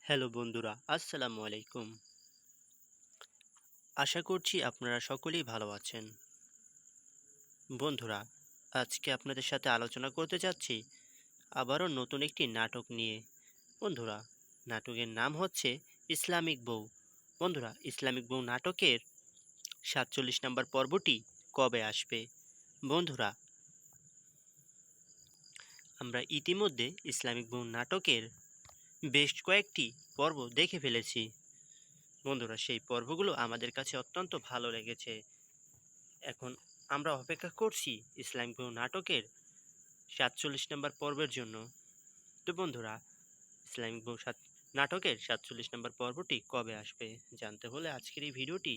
Hello বন্ধুরা, আসসালামু আলাইকুম। আশা করছি আপনারা সকলেই ভালো আছেন। বন্ধুরা, আজকে আপনাদের সাথে আলোচনা করতে যাচ্ছি আবারও নতুন একটি নাটক নিয়ে। বন্ধুরা, নাটকের নাম হচ্ছে ইসলামিক বউ। বন্ধুরা, ইসলামিক বউ নাটকের ৪৭ নম্বর পর্বটি কবে আসবে? বন্ধুরা, আমরা ইতিমধ্যে ইসলামিক বউ নাটকের বেশ কয়েকটি পর্ব দেখে ফেলেছি। বন্ধুরা, সেই পর্বগুলো আমাদের কাছে অত্যন্ত ভালো লেগেছে। এখন আমরা অপেক্ষা করছি ইসলামিক বউ নাটকের ৪৭ নম্বর পর্বের জন্য। তো বন্ধুরা, ইসলামিক বউ নাটকের ৪৭ নম্বর পর্বটি কবে আসবে জানতে হলে আজকের এই ভিডিওটি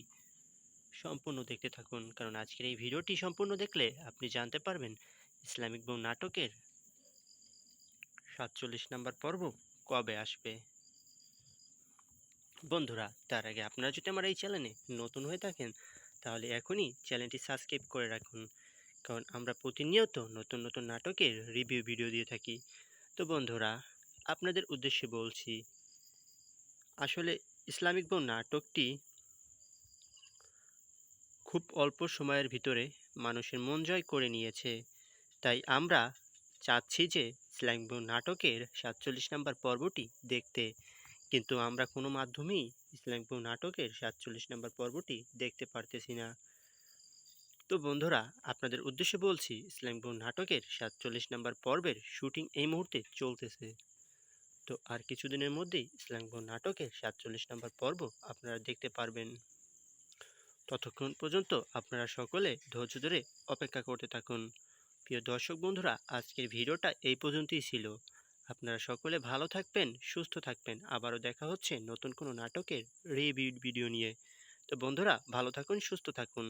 সম্পূর্ণ দেখতে থাকুন, কারণ আজকের এই ভিডিওটি সম্পূর্ণ দেখলে আপনি জানতে পারবেন ইসলামিক বউ নাটকের ৪৭ নম্বর পর্ব কবে আসবে। বন্ধুরা, তার আগে আপনারা যদি আমার এই চ্যানেলে নতুন হয়ে থাকেন তাহলে এখনই চ্যানেলটি সাবস্ক্রাইব করে রাখুন, কারণ আমরা প্রতিনিয়ত নতুন নতুন নাটকের রিভিউ ভিডিও দিয়ে থাকি। তো বন্ধুরা, আপনাদের উদ্দেশ্যে বলছি, আসলে ইসলামিক বউ নাটকটি খুব অল্প সময়ের ভিতরে মানুষের মন জয় করে নিয়েছে। তাই আমরা চাচ্ছি যে ইসলামিক বউ নাটকের ৪৭ নম্বর পর্বটি দেখতে, কিন্তু আমরা কোনো মাধ্যমেই ইসলামিক বউ নাটকের ৪৭ নম্বর পর্বটি দেখতে পারতেছি না। তো বন্ধুরা, আপনাদের উদ্দেশ্যে বলছি, ইসলামিক বউ নাটকের ৪৭ নম্বর পর্বের শুটিং এই মুহূর্তে চলতেছে। তো আর কিছুদিনের মধ্যেই ইসলামিক বউ নাটকের ৪৭ নম্বর পর্ব আপনারা দেখতে পারবেন। ততক্ষণ পর্যন্ত আপনারা সকলে ধৈর্য ধরে অপেক্ষা করতে থাকুন। প্রিয় দর্শক বন্ধুরা, আজকের ভিডিওটা এই পর্যন্তই ছিল। আপনারা সকলে ভালো থাকবেন, সুস্থ থাকবেন। আবারও দেখা হচ্ছে নতুন কোনো নাটকের রিভিউ ভিডিও নিয়ে। তো বন্ধুরা, ভালো থাকুন, সুস্থ থাকুন।